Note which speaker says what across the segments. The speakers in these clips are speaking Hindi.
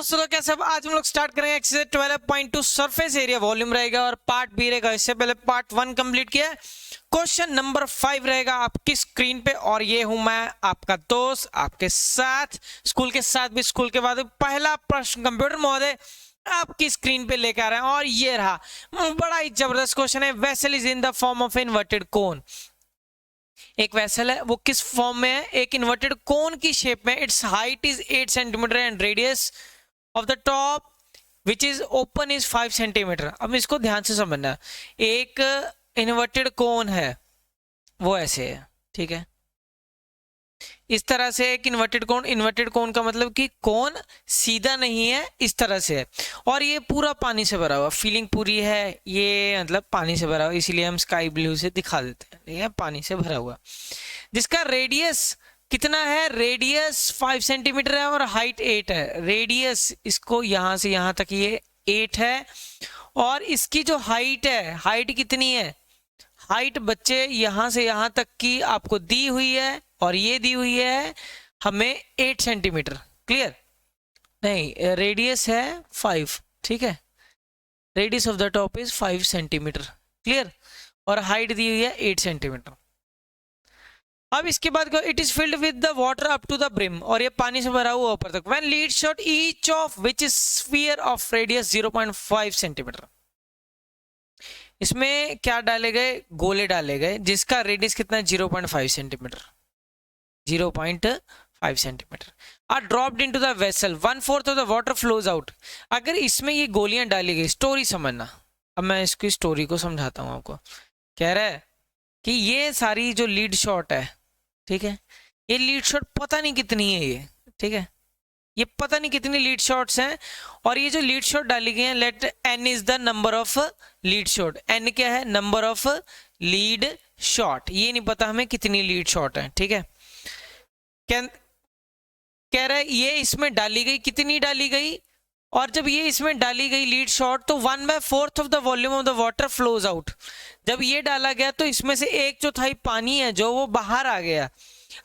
Speaker 1: दोस्तों तो कैसे आज हम लोग स्टार्ट करेंगे एक्सरसाइज 12.2 सरफेस एरिया वॉल्यूम रहेगा और पार्ट बी रहेगा। इससे पहले पार्ट 1 कंप्लीट किया है। क्वेश्चन नंबर 5 रहेगा आपकी स्क्रीन पे और ये हूं मैं आपका दोस्त आपके साथ स्कूल के साथ भी स्कूल के बाद पहला प्रश्न कंप्यूटर महोदय आपकी स्क्रीन पे लेकर आ रहे हैं और ये रहा बड़ा ही जबरदस्त क्वेश्चन है। Vessel is in the form of inverted कोन। एक वेसल है वो किस फॉर्म में है, एक इन्वर्टेड कोन की शेप में। It's height is 8 centimetre and radius of the top which is open is 5 centimetre. अब इसको ध्यान से समझना, एक इन्वर्टेड कोन है वो ऐसे है, ठीक है, इस तरह से एक इन्वर्टेड कोन का मतलब कि कोन सीधा नहीं है, इस तरह से है और ये पूरा पानी से भरा हुआ। फीलिंग पूरी है, ये मतलब पानी से भरा हुआ, इसीलिए हम स्काई ब्लू से दिखा देते हैं, ठीक है, पानी से भरा हुआ। जिसका रेडियस कितना है, रेडियस 5 सेंटीमीटर है और हाइट 8 है। रेडियस इसको यहां से यहां तक ये 8 है और इसकी जो हाइट है, हाइट कितनी है, हाइट बच्चे यहां से यहां तक की आपको दी हुई है और ये दी हुई है हमें 8 सेंटीमीटर। क्लियर? नहीं, रेडियस है 5, ठीक है, radius of the top is 5 centimetre. Clear? और हाइट दी हुई है 8 सेंटीमीटर। अब इसके बाद it is filled with the water up to the brim और ये पानी से भरा हुआ ऊपर तक। When lead shot each of which is sphere of radius 0.5 centimetre. इसमें क्या डाले गए, गोले डाले गए जिसका रेडियस कितना है 0.5 centimetre. 0.5 centimetre are dropped into the vessel, 1/4 of the water flows out. अगर इसमें ये गोलियां डाली गई, स्टोरी समझना, अब मैं इसकी स्टोरी को समझाता हूं आपको। कह रहा है कि ये सारी जो लीड शॉट है, ठीक है, ये लीड शॉट पता नहीं कितनी है ये, ठीक है, ये पता नहीं कितनी लीड शॉट्स हैं और ये जो लीड शॉट डाली गई हैं, let n is the number of lead shot. n क्या है, नंबर ऑफ लीड शॉट। ये नहीं पता हमें कितनी लीड शॉट है, ठीक है। कह रहा है ये इसमें डाली गई, कितनी डाली गई, और जब ये इसमें डाली गई लीड शॉट तो 1/4 of the volume of the water flows out. जब ये डाला गया तो इसमें से 1/4 पानी है जो वो बाहर आ गया।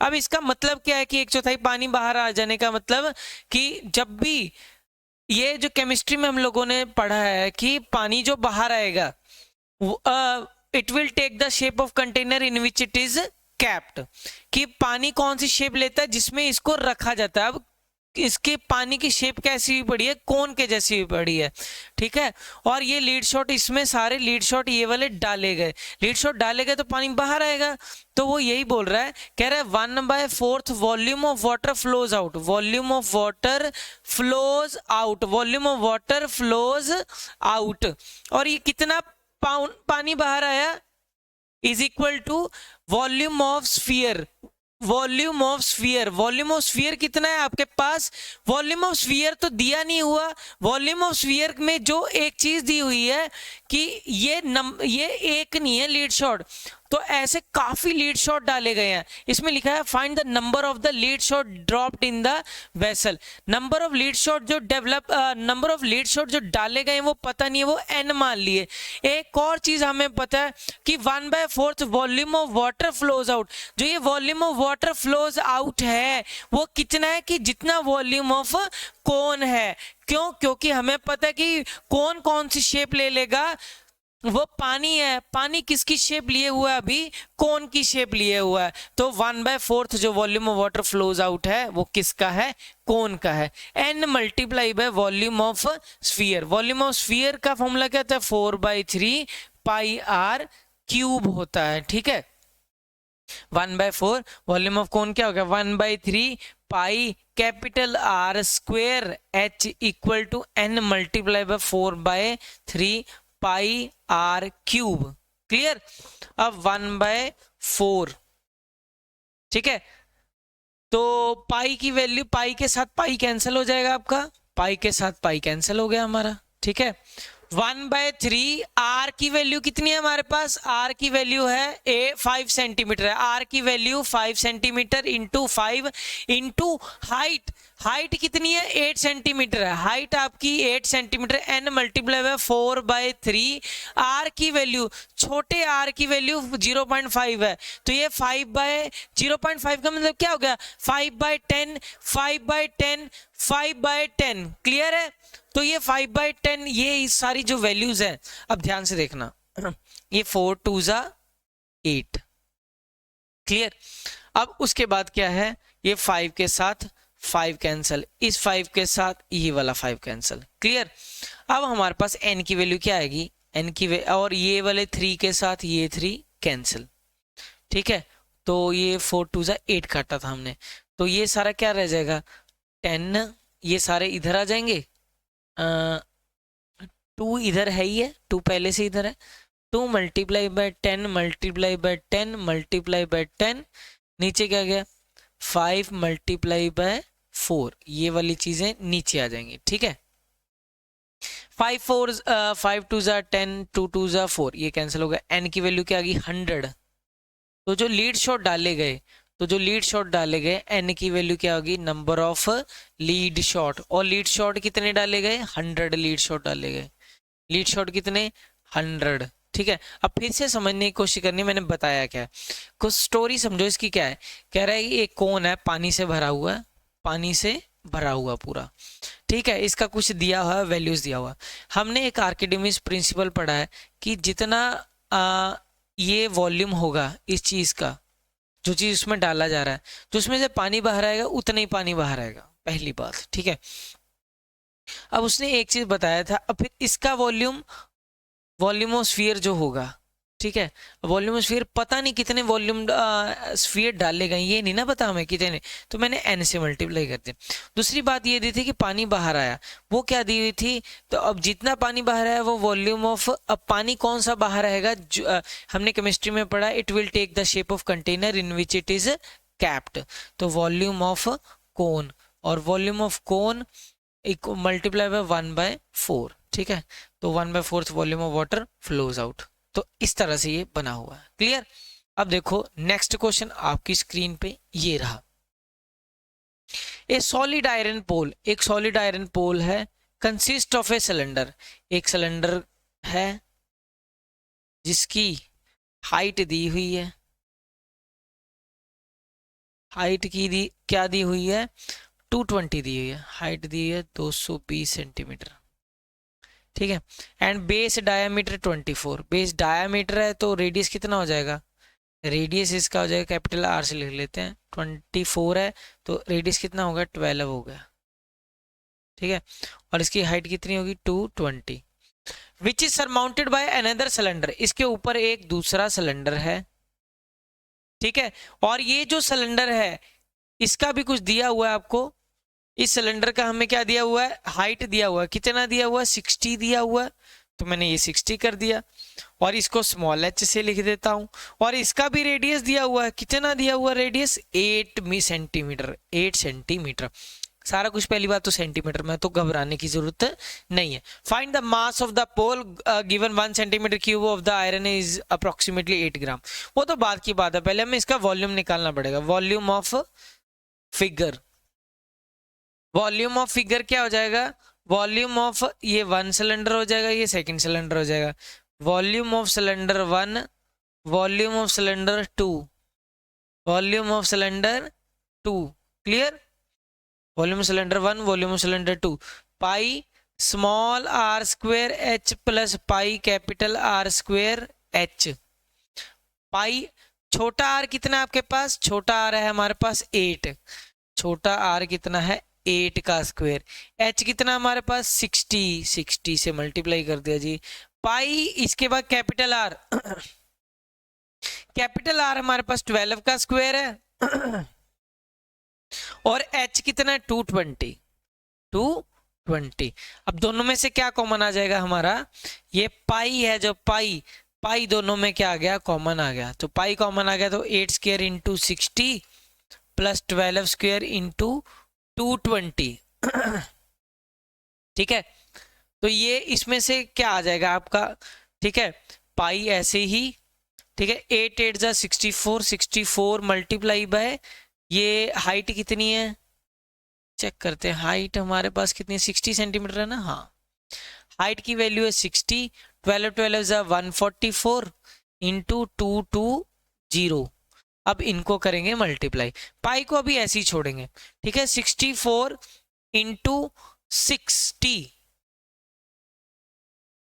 Speaker 1: अब इसका मतलब क्या है कि 1/4 पानी बाहर आ जाने का मतलब कि जब भी ये जो केमिस्ट्री में हम लोगों ने पढ़ा है कि पानी जो बाहर आएगा it will take the shape of container in which it is kept. कि पानी कौन सी शेप लेता है, जिसमें इसको रखा जाता है। अब इसके पानी की शेप कैसी हुई पड़ी है, कोन के जैसी हुई पड़ी है, ठीक है। और ये लीड शॉट, इसमें सारे लीड शॉट ये वाले डाले गए, लीड शॉट डाले गए तो पानी बाहर आएगा। तो वो यही बोल रहा है, कह रहा है 1/4 volume of water flows out, volume of water flows out, volume of water flows out. और ये कितना पानी बाहर आया is equal to volume of sphere. Volume of sphere, volume of sphere कितना है आपके पास, वॉल्यूम ऑफ स्फीयर तो दिया नहीं हुआ। वॉल्यूम ऑफ स्फीयर में जो एक चीज दी हुई है कि ये एक नहीं है लीड शॉट, तो ऐसे काफी लीड शॉट डाले गए हैं। इसमें लिखा है find the number of the lead shot dropped in the vessel. Number of lead shot जो नंबर ऑफ लीड शॉट जो डाले गए हैं वो पता नहीं है, वो n मान लिए। एक और चीज हमें पता है कि 1/4 volume of water flows out. जो ये volume of water flows out है वो कितना है कि जितना वॉल्यूम ऑफ कोन है। क्यों? क्योंकि हमें पता है कि कोन कौन सी शेप ले लेगा, वो पानी है। पानी किसकी शेप लिए हुआ है, अभी कोन की शेप लिए हुआ है। तो 1/4 जो volume of water flows out है वो किसका है, कोन का है। n multiply by volume of sphere. Volume of sphere का फॉर्मूला क्या था, 4/3 पाई r क्यूब होता है, ठीक है। 1/4 वॉल्यूम ऑफ कोन क्या हो गया, 1/3 pi capital R square h equal to n multiply by 4/3 pi r cube. Clear? अब 1/4, ठीक है, तो पाई की वैल्यू, पाई के साथ पाई कैंसिल हो जाएगा आपका, पाई के साथ पाई कैंसिल हो गया हमारा, ठीक है। 1/3 r की वैल्यू कितनी है हमारे पास, r की वैल्यू है 5 सेंटीमीटर है। r की value 5 centimetre into 5 into height height कितनी है 8 सेंटीमीटर है, हाइट आपकी 8 centimetre, N multiply by 4/3, R की वैल्यू, छोटे आर की वैल्यू 0.5 है, तो ये 5/0.5 का मतलब क्या हो गया 5/10, 5/10, 5/10, क्लियर है। तो ये 5/10, ये सारी जो वैल्यूज है, अब ध्यान से देखना, ये 4 2 जा 8, क्लियर। अब उसके बाद क्या है, ये 5 के साथ 5 कैंसल, इस 5 के साथ ये वाला 5 कैंसल, क्लियर। अब हमारे पास n की वैल्यू क्या आएगी, n की और ये वाले 3 के साथ ये 3 कैंसल, ठीक है। तो ये 4 2 जा 8 काटा था हमने, तो ये सारा क्या रह जाएगा 10, ये सारे इधर आ जाएंगे, 2 इधर है ही है, 2 पहले से इधर है, 2 multiply by 10 multiply by 10 multiply by 10, नीचे क्या गया 5 मल्टीप्लाई बाय 4, ये वाली चीजें नीचे आ जाएंगी, ठीक है। 5 2 जा 10, 2 2 जा 4, ये कैंसिल हो गया, n की वैल्यू क्या आ गई 100, तो जो लीड शॉट डाले गए, n की वैल्यू क्या होगी, नंबर ऑफ लीड शॉट, और लीड शॉट कितने डाले गए 100 लीड शॉट डाले गए, लीड शॉट कितने 100, ठीक है। अब फिर से समझने की कोशिश करनी, मैंने बताया क्या है, कुछ स्टोरी समझो इसकी क्या है, कह रहा है एक कोन है, पानी से भरा हुआ है, पानी से भरा हुआ पूरा, ठीक है, इसका कुछ दिया हुआ वैल्यूज दिया हुआ। हमने एक आर्किमिडीज प्रिंसिपल पढ़ा है कि जितना ये वॉल्यूम होगा इस चीज का, जो चीज उसमें डाला जा रहा है, तो उसमें से पानी बाहर आएगा उतना ही पानी बाहर आएगा, पहली बात, ठीक है। अब उसने एक चीज बताया था, अब फिर इसका वॉल्यूमोस्फीयर जो होगा, ठीक है, वॉल्यूमोस्फीयर पता नहीं कितने वॉल्यूम स्फीयर डाले गए, ये नहीं ना पता हमें कितने, तो मैंने n से मल्टीप्लाई कर दिया। दूसरी बात ये दी थी कि पानी बाहर आया, वो क्या दी हुई थी, तो अब जितना पानी बाहर आया वो वॉल्यूम ऑफ, अब पानी कौन सा बाहर आएगा, हमने केमिस्ट्री में पढ़ा it will take the shape of container in which it is kept, तो वॉल्यूम ऑफ कोन, और volume of cone multiply by 1/4, ठीक है, तो 1/4 volume of water flows out, तो इस तरह से ये बना हुआ है, क्लियर। अब देखो नेक्स्ट क्वेश्चन आपकी स्क्रीन पे ये रहा, ए सॉलिड आयरन पोल, एक सॉलिड आयरन पोल है, कंसिस्ट ऑफ ए सिलेंडर, एक सिलेंडर है जिसकी हाइट दी हुई है, हाइट की क्या दी हुई है 220 दी हुई है, हाइट दी है 220 सेंटीमीटर, ठीक है, and base diameter 24, base diameter है तो रेडियस कितना हो जाएगा, रेडियस इसका हो जाएगा कैपिटल आर से लिख लेते हैं, 24 है तो रेडियस कितना होगा 12 हो गया, ठीक है, और इसकी हाइट कितनी होगी 220, which is surmounted by another cylinder, इसके ऊपर एक दूसरा सिलेंडर है, ठीक है, और ये जो सिलेंडर है इसका भी कुछ दिया हुआ है आपको, इस सिलेंडर का हमें क्या दिया हुआ है, हाइट दिया हुआ है, कितना दिया हुआ है 60 दिया हुआ है, तो मैंने ये 60 कर दिया, और इसको स्मॉल h से लिख देता हूं, और इसका भी रेडियस दिया हुआ है, कितना दिया हुआ रेडियस 8 सेंटीमीटर, 8 सेंटीमीटर, सारा कुछ पहली बात तो सेंटीमीटर में, तो घबराने की जरूरत नहीं है। Find the mass of the pole given 1 centimetre cube of the iron is approximately 8 gram, वो तो बात की बात है, पहले हमें इसका वॉल्यूम निकालना पड़ेगा, volume of figure, volume of figure क्या हो जाएगा, वॉल्यूम ऑफ ये 1 सिलेंडर हो जाएगा, ये सेकंड सिलेंडर हो जाएगा, volume of cylinder 1, volume of cylinder 2, volume of cylinder 2, clear, volume cylinder 1, volume of cylinder 2, pi small r square h plus pi capital R square h, pi छोटा आर कितना है आपके पास, छोटा आर है हमारे पास 8, छोटा आर कितना है 8 का स्क्वायर, h कितना हमारे पास 60, 60 से मल्टीप्लाई कर दिया जी, पाई इसके बाद कैपिटल आर, कैपिटल आर हमारे पास 12 का स्क्वायर है, और h कितना है 220, 220, अब दोनों में से क्या कॉमन आ जाएगा हमारा, ये पाई है जो पाई, पाई दोनों में क्या आ गया कॉमन आ गया, तो पाई कॉमन आ गया, तो 8 square into 60 plus 12 square into 220, ठीक है, तो ये इसमें से क्या आ जाएगा आपका, ठीक है, पाई ऐसे ही, ठीक है, 8 8 जा 64, 64 मल्टीप्लाई बाय ये हाइट कितनी है चेक करते हैं हाइट हमारे पास कितनी है, 60 सेंटीमीटर है ना। हाँ, हाइट की वैल्यू है 60, 12 12 is 144 इंटू 220। अब इनको करेंगे मल्टीप्लाई, पाई को अभी ऐसे ही छोड़ेंगे, ठीक है। 64 इंटू 60,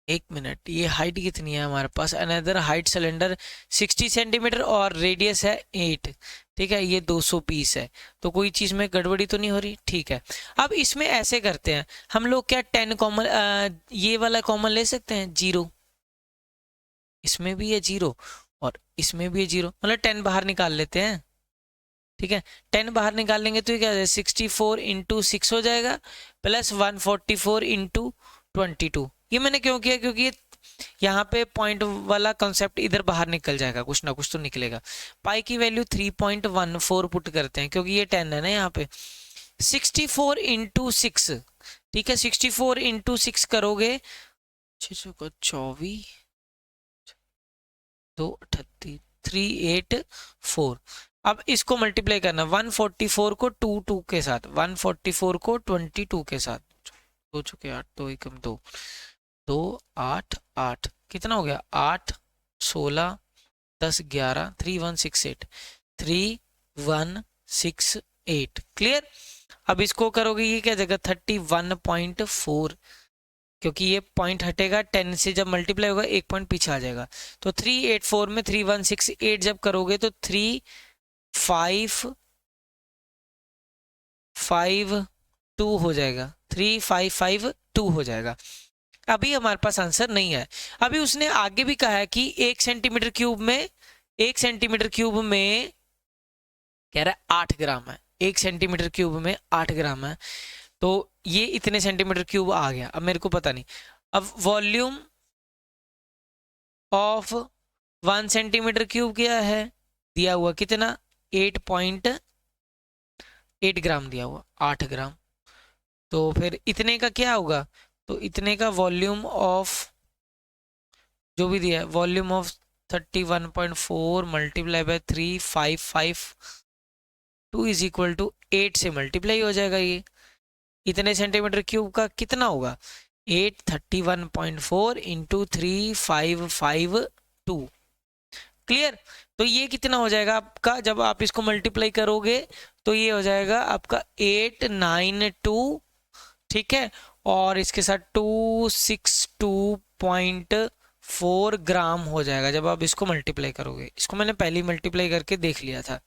Speaker 1: एक मिनट, ये हाइट कितनी है हमारे पास, अनदर हाइट सिलेंडर 60 सेंटीमीटर और रेडियस है 8, ठीक है। ये 200 पीस है, तो कोई चीज में गड़बड़ी तो नहीं हो रही, ठीक है। अब इसमें ऐसे करते हैं हम लोग, क्या 10 कॉमन, ये वाला कॉमन ले सकते हैं, 0, इसमें भी है 0 और इसमें भी है 0, मतलब 10 बाहर निकाल लेते हैं, ठीक है। 10 बाहर निकाल लेंगे तो ये क्या है, 64 इंटू 6 हो जाएगा, प्लस 144 इंटू 22। ये मैंने क्यों किया, क्योंकि यहाँ पे पॉइंट वाला कंसेप्ट इधर बाहर निकल जाएगा, कुछ ना कुछ तो निकलेगा। पाई की वैल्यू 3.14 पुट करते हैं, क्योंकि ये 10 है ना यहाँ पे। 64 इंटू 6, ठीक है, 64 इंटू 6 करोगे 24 2 38 384। अब इसको मल्टीप्लाई करना, 144 को 2 के साथ, 144 को 22 के साथ, 2 चुके 8, 2 एकम 2, 2 8 8, कितना हो गया, 8 16 10 11, 3168, 3168, क्लियर। अब इसको करोगे, ये क्या जगह 31.4, क्योंकि ये पॉइंट हटेगा 10 से, जब मल्टीप्लाई होगा एक पॉइंट पीछे आ जाएगा। तो 384 में 3168 जब करोगे तो 3552 हो जाएगा, 3552 हो जाएगा। अभी हमारे पास आंसर नहीं है। अभी उसने आगे भी कहा है कि 1 सेंटीमीटर क्यूब में, 1 सेंटीमीटर क्यूब में कह रहा है 8 ग्राम है, 1 सेंटीमीटर क्यूब में 8 ग्राम है, तो ये इतने सेंटीमीटर क्यूब आ गया। अब मेरे को पता नहीं, अब वॉल्यूम ऑफ 1 सेंटीमीटर क्यूब क्या है, दिया हुआ कितना, 8.8 ग्राम दिया हुआ, 8 ग्राम। तो फिर इतने का क्या होगा, तो इतने का वॉल्यूम ऑफ जो भी दिया है, volume of 31.4 multiply by 3552 is equal to 8 से मल्टीप्लाई हो जाएगा। ये इतने सेंटीमीटर क्यूब का कितना होगा, 831.4 इंटू 3552, क्लियर। तो ये कितना हो जाएगा आपका, जब आप इसको मल्टीप्लाई करोगे तो ये हो जाएगा आपका 892, ठीक है, और इसके साथ 262.4 ग्राम हो जाएगा जब आप इसको मल्टीप्लाई करोगे। इसको मैंने पहले मल्टीप्लाई करके देख लिया था।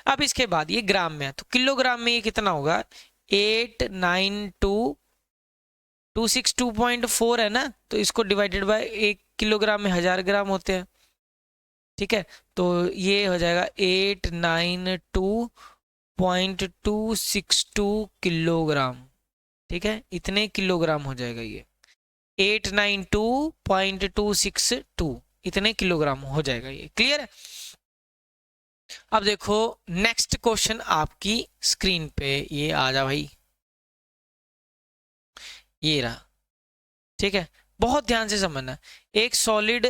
Speaker 1: अब इसके बाद ये ग्राम में है, तो किलोग्राम में ये कितना होगा, 262.4 है ना, तो इसको डिवाइडेड बाय 1 किलोग्राम में 1000 ग्राम होते हैं, ठीक है। तो ये हो जाएगा 892.262 किलोग्राम, ठीक है, इतने किलोग्राम हो जाएगा ये, 892.262 इतने किलोग्राम हो जाएगा ये, क्लियर है। अब देखो नेक्स्ट क्वेश्चन आपकी स्क्रीन पे, ये आ जा भाई, ये रहा, ठीक है, बहुत ध्यान से समझना। एक सॉलिड,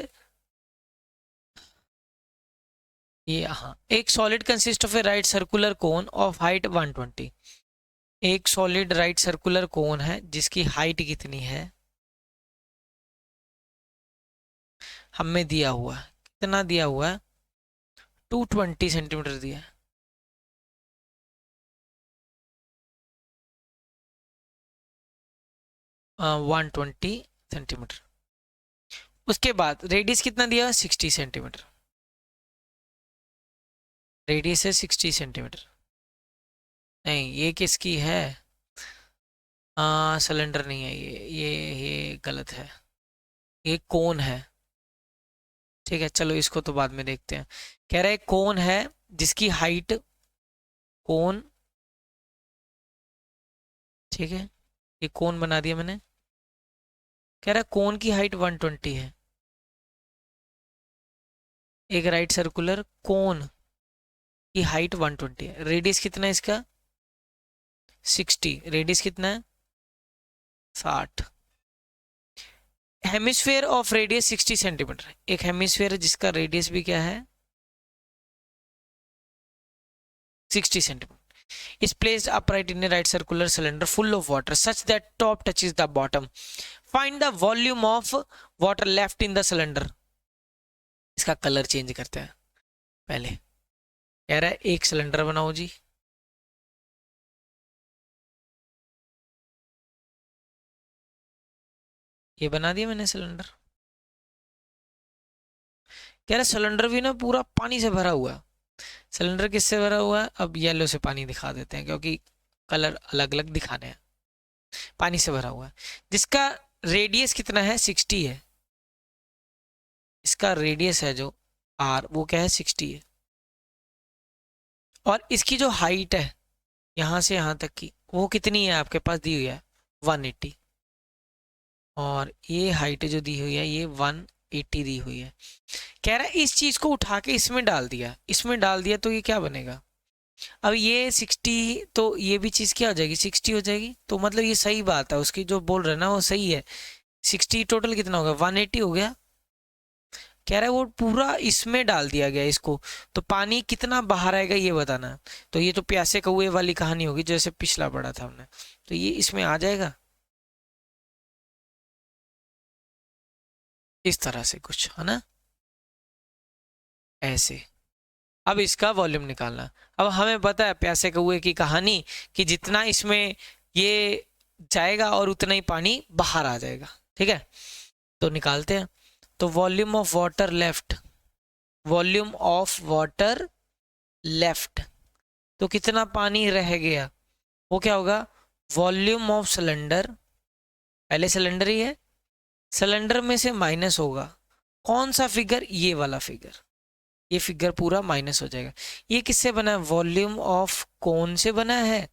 Speaker 1: ये हाँ, एक solid consist of A right circular cone of height 120। एक सॉलिड राइट सर्कुलर कोन है जिसकी हाइट कितनी है, हमें दिया हुआ है, कितना दिया हुआ है, 220 सेंटीमीटर दिया है। आ, 120 सेंटीमीटर। उसके बाद रेडियस कितना दिया, 60 सेंटीमीटर, रेडियस है 60 सेंटीमीटर। नहीं, ये किसकी है, सिलेंडर नहीं है, ये गलत है, ये कोन है, ठीक है। चलो इसको तो बाद में देखते हैं। कह रहा है कोन है जिसकी हाइट, कोन, ठीक है, ये कोन बना दिया मैंने। कह रहा है कोन की हाइट 120 है, एक राइट सर्कुलर कोन की हाइट 120 है, रेडियस कितना है इसका, 60, रेडियस कितना है, 60। हेमिस्फेयर ऑफ रेडियस 60 सेंटीमीटर, एक हेमिस्फेयर है जिसका रेडियस भी क्या है, 60 centimetre. is placed upright in a right circular cylinder full of water such that top touches the bottom. Find the volume of water left in the cylinder. इसका कलर चेंज करते हैं पहले। कह रहा है एक सिलेंडर बनाओ जी, ये बना दिया मैंने सिलेंडर। कह रहा है सिलेंडर भी ना पूरा पानी से भरा हुआ है। सिलेंडर किससे भरा हुआ है? अब येलो से पानी दिखा देते हैं क्योंकि कलर अलग अलग दिखाने हैं। पानी से भरा हुआ है जिसका रेडियस कितना है? 60 है। इसका रेडियस है जो आर, वो क्या है? 60 है। और इसकी जो हाइट है यहां से यहां तक की, वो कितनी है? आपके पास दी हुई है 180। और ये हाइट जो दी हुई है ये 180 दी हुई है। कह रहा है इस चीज को उठा के इसमें डाल दिया, इसमें डाल दिया तो ये क्या बनेगा? अब ये 60, तो ये भी चीज क्या हो जाएगी? 60 हो जाएगी। तो मतलब ये सही बात है, उसकी जो बोल रहे ना वो सही है। 60 टोटल कितना होगा? 180 हो गया। कह रहा है वो पूरा इसमें डाल दिया गया इसको, तो पानी कितना बाहर आएगा ये बताना है। तो ये तो प्यासे कौए वाली कहानी होगी जैसे पिछला पढ़ा था हमने, तो ये इसमें आ जाएगा इस तरह से कुछ, है ना, ऐसे। अब इसका वॉल्यूम निकालना। अब हमें पता है प्यासे कौए की कहानी कि जितना इसमें ये जाएगा और उतना ही पानी बाहर आ जाएगा। ठीक है, तो निकालते हैं। तो volume of water left, volume of water left, तो कितना पानी रह गया? वो क्या होगा? वॉल्यूम ऑफ सिलेंडर, पहले सिलेंडर ही है, सिलेंडर में से माइनस होगा कौन सा फिगर? ये वाला फिगर। ये फिगर पूरा माइनस हो जाएगा। ये किससे बना है? वॉल्यूम ऑफ कोन से बना है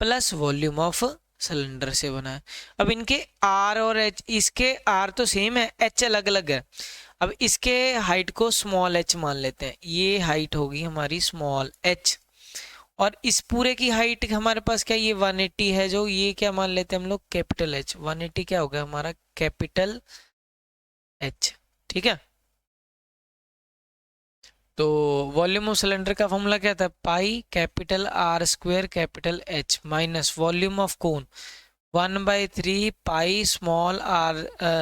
Speaker 1: प्लस वॉल्यूम ऑफ सिलेंडर से बना है। अब इनके आर और एच, इसके आर तो सेम है, एच अलग अलग है। अब इसके हाइट को स्मॉल एच मान लेते हैं, ये हाइट होगी हमारी स्मॉल एच, और इस पूरे की हाइट हमारे पास क्या? ये 180 है, जो ये क्या मान लेते हैं हम लोग? Capital H. 180 क्या हो गया हमारा? Capital H. ठीक है, तो वॉल्यूम ऑफ सिलेंडर का फॉर्मूला क्या था? Pi capital R square capital H minus volume of cone 1/3 pi small R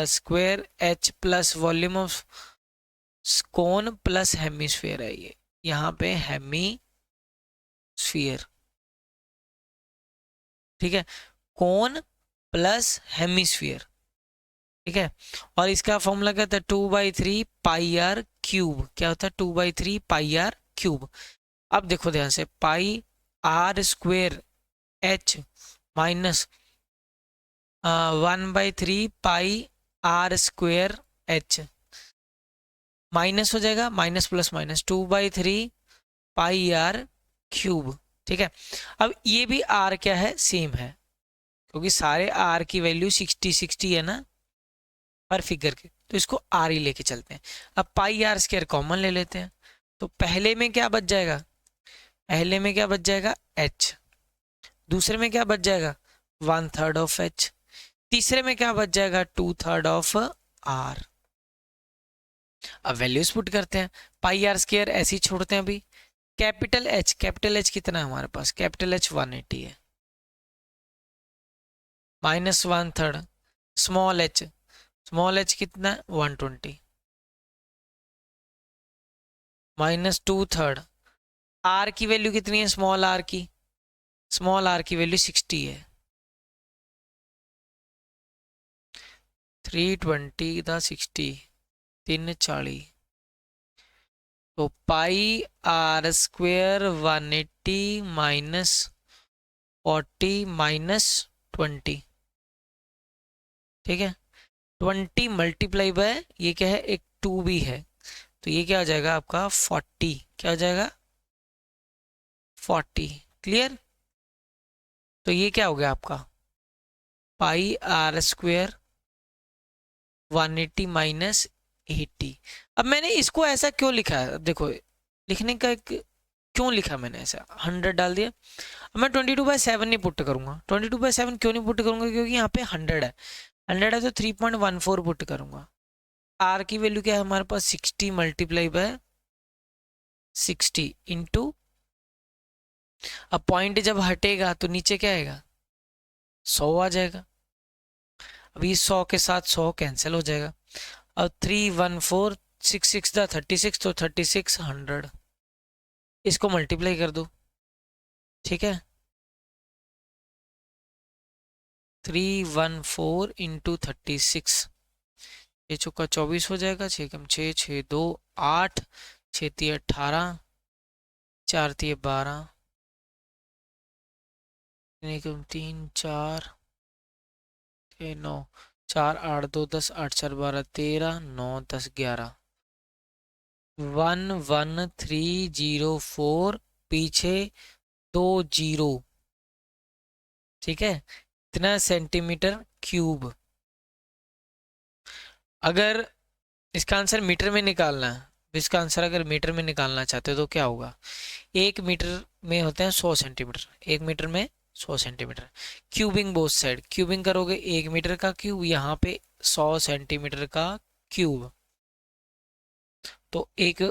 Speaker 1: square H plus volume of cone plus hemisphere है। ये यहाँ पे हेमिस्फीयर। ठीक है, कोन प्लस हेमिस्फीयर। ठीक है, और इसका फॉर्मूला क्या था? 2/3 पाई आर क्यूब। क्या होता है? 2/3 पाई आर क्यूब। अब देखो ध्यान से, pi r square h minus 1/3 pi r square h, minus हो जाएगा, minus plus minus 2/3 pi r cube. ठीक है, अब ये भी आर क्या है? सेम है, क्योंकि सारे आर की वैल्यू 60 है ना पर फिगर के, तो इसको आर ही लेके चलते हैं। अब पाई आर स्क्वायर कॉमन ले लेते हैं, तो पहले में क्या बच जाएगा? पहले में क्या बच जाएगा? एच। दूसरे में क्या बच जाएगा? 1/3 ऑफ एच। तीसरे में क्या बच जाएगा? 2/3 ऑफ आर। अब वैल्यूज पुट करते हैं। पाई आर स्क्वायर ऐसे ही छोड़ते हैं अभी। कैपिटल एच, कैपिटल एच कितना है हमारे पास? कैपिटल एच 180 है, minus 1/3 small H, small H कितना है? 120 माइनस 2/3। आर की वैल्यू कितनी है? स्मॉल आर की, स्मॉल आर की वैल्यू 60 है। 320 था 60, 340, तो पाई आर स्क्वेयर 180 माइनस 40 माइनस 20। ठीक है, 20 मल्टीप्लाई बाय ये क्या है? एक 2 भी है, तो ये क्या हो जाएगा आपका? 40। क्या हो जाएगा? 40। क्लियर? तो ये क्या हो गया आपका? पाई आर स्क्वेयर 180 माइनस 80। अब मैंने इसको ऐसा क्यों लिखा है? अब देखो लिखने का एक क्यों लिखा मैंने ऐसा, 100 डाल दिया। अब मैं 22/7 नहीं पुट करूंगा। 22/7 क्यों नहीं पुट करूंगा? क्योंकि यहाँ पे 100 है, 100 है तो 3.14 पुट करूंगा। आर की वैल्यू क्या है हमारे पास? 60 मल्टीप्लाई बाय 60 इंटू अब पॉइंट जब हटेगा तो नीचे क्या आएगा, 100 आ जाएगा। अभी 100 के साथ 100 कैंसिल हो जाएगा। अब 31466 था 36, तो 3600 इसको मल्टीप्लाई कर दो, ठीक है। 314 इंटू 36, 6 चौका 24 हो जाएगा, 6 कम 6, 6 2 8, 6 3 18, 4 3 12, 3 4 9, 4 8 2 10, 8 4 12 13, 9 10 11, 11304 पीछे 2 जीरो, ठीक है। इतना सेंटीमीटर क्यूब। अगर इसका आंसर मीटर में निकालना है, इसका आंसर अगर मीटर में निकालना चाहते हो तो क्या होगा, 1 मीटर में होते हैं 100 सेंटीमीटर, 1 मीटर में 100 centimetre. Cubing both side, cubing करोगे 1 मीटर का क्यूब, यहाँ पे 100 सेंटीमीटर का क्यूब, तो एक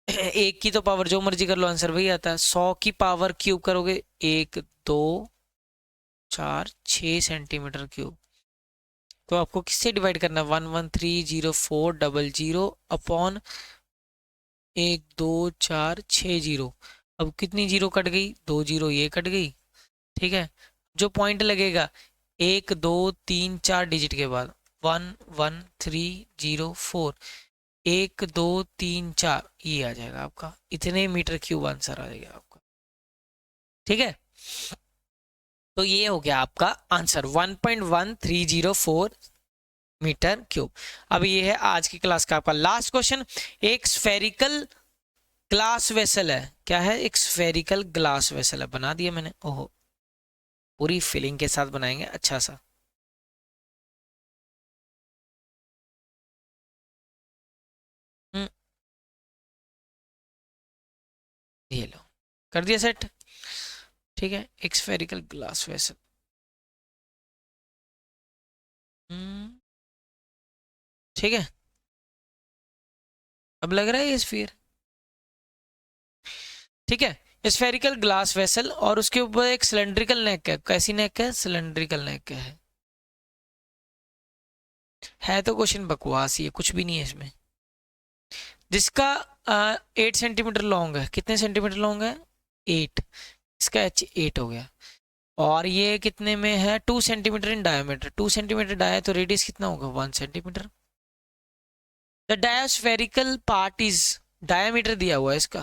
Speaker 1: एक की तो पावर जो मर्जी कर लो, आंसर वही आता है। 100 की पावर क्यूब करोगे 1 2 4 6 सेंटीमीटर क्यूब, तो आपको किससे डिवाइड करना है, 1130400 अपॉन 1 2 4 6 जीरो। अब कितनी जीरो कट गई, 2 जीरो ये कट गई, ठीक है। जो पॉइंट लगेगा 1 2 3 4 डिजिट के बाद 11304, 1 2 3 4 ये आ जाएगा आपका, इतने मीटर क्यूब आंसर आ जाएगा आपका, ठीक है। तो ये हो गया आपका आंसर 1.1304 मीटर क्यूब। अब ये है आज की क्लास का आपका लास्ट क्वेश्चन। एक स्फेरिकल ग्लास वेसल है, क्या है, एक स्फेरिकल ग्लास वेसल है, बना दिया मैंने, ओहो पूरी फिलिंग के साथ बनाएंगे अच्छा सा। ये लो कर दिया सेट, ठीक है। एक स्फेरिकल ग्लास वेसल, ठीक है। अब लग रहा है ये स्फीयर, ठीक है। स्फेरिकल ग्लास वेसल और उसके ऊपर एक सिलेंड्रिकल नेक है, कैसी नेक है, सिलेंड्रिकल नेक है तो क्वेश्चन बकवास ही है, कुछ भी नहीं है इसमें। जिसका 8 सेंटीमीटर लॉन्ग है, कितने सेंटीमीटर लॉन्ग है, 8, इसका एच 8 हो गया। और ये कितने में है, 2 centimetre in diameter, 2 centimetre dia तो रेडियस कितना होगा, 1 सेंटीमीटर। द डायस्फेरिकल पार्ट इज, डायमीटर दिया हुआ है इसका,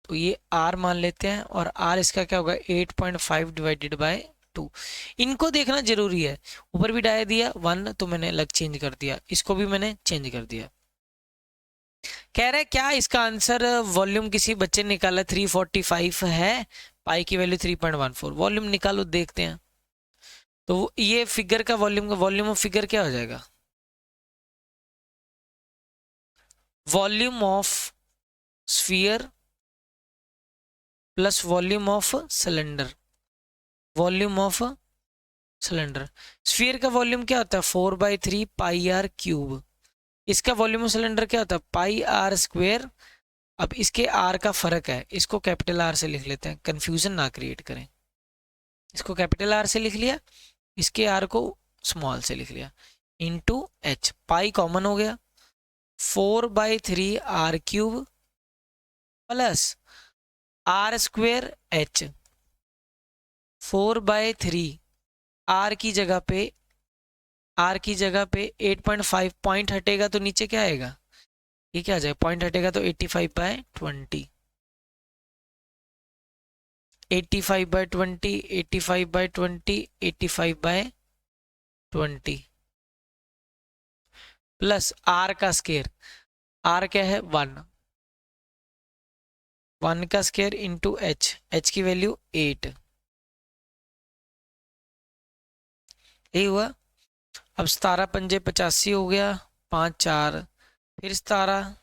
Speaker 1: तो ये r मान लेते हैं, और r इसका क्या होगा, 8.5 डिवाइडेड बाय 2। इनको देखना जरूरी है, ऊपर भी डाया दिया 1 तो मैंने अलग चेंज कर दिया, इसको भी मैंने चेंज कर दिया। कह रहा है क्या इसका आंसर, वॉल्यूम किसी बच्चे ने निकाला 345 है, पाई की वैल्यू 3.14, वॉल्यूम निकालो देखते हैं। तो ये फिगर का वॉल्यूम ऑफ फिगर क्या हो जाएगा, volume of sphere plus volume of cylinder, volume of cylinder. Sphere का वॉल्यूम क्या होता है, 4/3 पाई आर क्यूब, इसका वॉल्यूम ऑफ सिलेंडर क्या होता है, पाई आर स्क्वेयर। अब इसके आर का फर्क है, इसको कैपिटल आर से लिख लेते हैं, कंफ्यूजन ना क्रिएट करें। इसको कैपिटल आर से लिख लिया, इसके आर को स्मॉल से लिख लिया, इंटू एच, पाई कॉमन हो गया, 4/3 R cube plus R square H, 4/3 R की जगह पे, आर की जगह पे 8.5, पॉइंट हटेगा तो नीचे क्या आएगा, ये क्या आ जाएगा, पॉइंट हटेगा तो 85/20, 85/20, 85/20, 85/20 प्लस आर का स्केयर, आर क्या है 1, 1 का स्केयर इंटू एच, एच की वैल्यू 8, यही हुआ। अब 17 पंजे 85 हो गया, 5 4, फिर 17,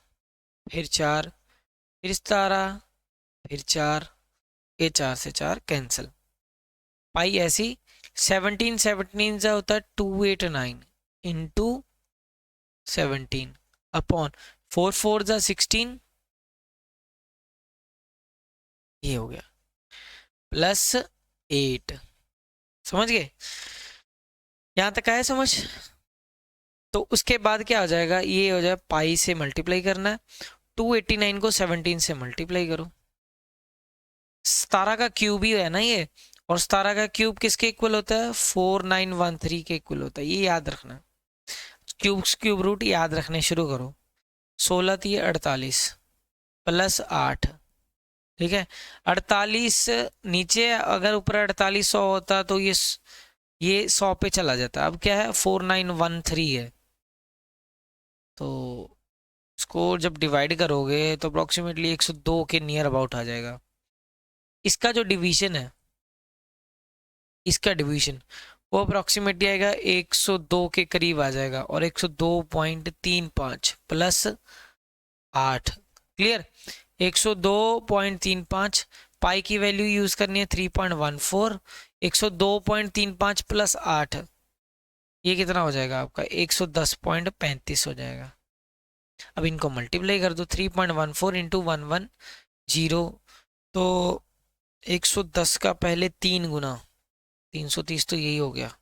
Speaker 1: फिर 4, फिर 17, फिर 4, ये 4 से 4 कैंसिल, पाई ऐसी 17, 17 से होता है 289 इंटू 17 अपॉन 4 4 जा 16, ये हो गया। प्लस 8। समझ गए? यहां तक आया समझ? तो उसके बाद क्या हो जाएगा, ये हो जाए पाई से मल्टीप्लाई करना है, 289 को 17 से मल्टीप्लाई करो। 17 का क्यूब ही है ना ये, और 17 का क्यूब किसके इक्वल होता है, 4913 के इक्वल होता है, ये याद रखना। क्यूब रूट याद रखने शुरू करो। 16 थी 48 प्लस 8, ठीक है। 48 नीचे, अगर ऊपर 4800 होता तो ये 100 पे चला जाता। अब क्या है, 4913 है, तो इसको जब डिवाइड करोगे तो अप्रोक्सीमेटली 102 के नियर अबाउट आ जाएगा। इसका जो डिवीजन है, इसका डिवीजन वो अप्रोक्सीमेटली आएगा 102 के करीब आ जाएगा, और 102.35 प्लस 8। क्लियर? 102.35, पाई की वैल्यू यूज करनी है 3.14, 102.35 प्लस 8, ये कितना हो जाएगा आपका, 110.35 हो जाएगा। अब इनको मल्टीप्लाई कर दो, 3.14 इंटू 110, तो 110 का पहले 3 गुना 330, तो यही हो गया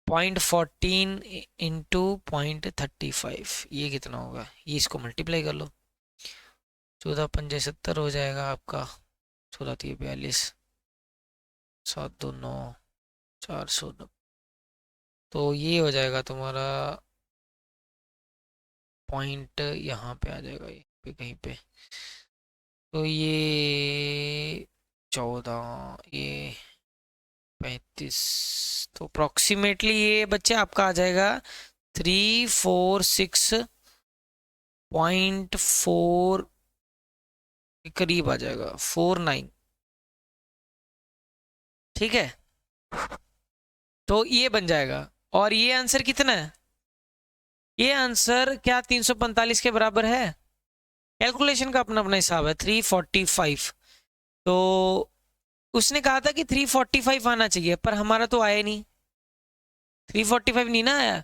Speaker 1: 0.14 इंटू 0.35, ये कितना होगा, ये इसको मल्टीप्लाई कर लो, 14 पंजे 70 हो जाएगा आपका, 14 3 42, 7 2 9, 490, तो ये हो जाएगा तुम्हारा पॉइंट, यहाँ पे आ जाएगा, ये पे कहीं पे, तो ये 14, ये 35, तो अप्रोक्सीमेटली ये बच्चे आपका आ जाएगा 346.4 के करीब आ जाएगा, 49। ठीक है, तो ये बन जाएगा। और ये आंसर कितना है, ये आंसर क्या 345 के बराबर है? कैलकुलेशन का अपना अपना हिसाब है। 345, तो उसने कहा था कि 345 आना चाहिए, पर हमारा तो आया नहीं, 345 नहीं ना आया,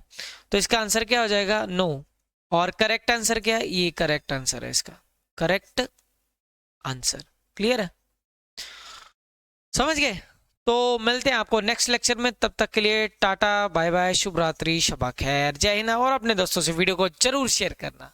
Speaker 1: तो इसका आंसर क्या हो जाएगा, नो। और करेक्ट आंसर क्या है, ये करेक्ट आंसर है इसका, करेक्ट आंसर। क्लियर है? समझ गए? तो मिलते हैं आपको नेक्स्ट लेक्चर में, तब तक के लिए टाटा बाय बाय, शुभ रात्रि, शबा खैर, जय हिंद। और अपने दोस्तों से वीडियो को जरूर शेयर करना।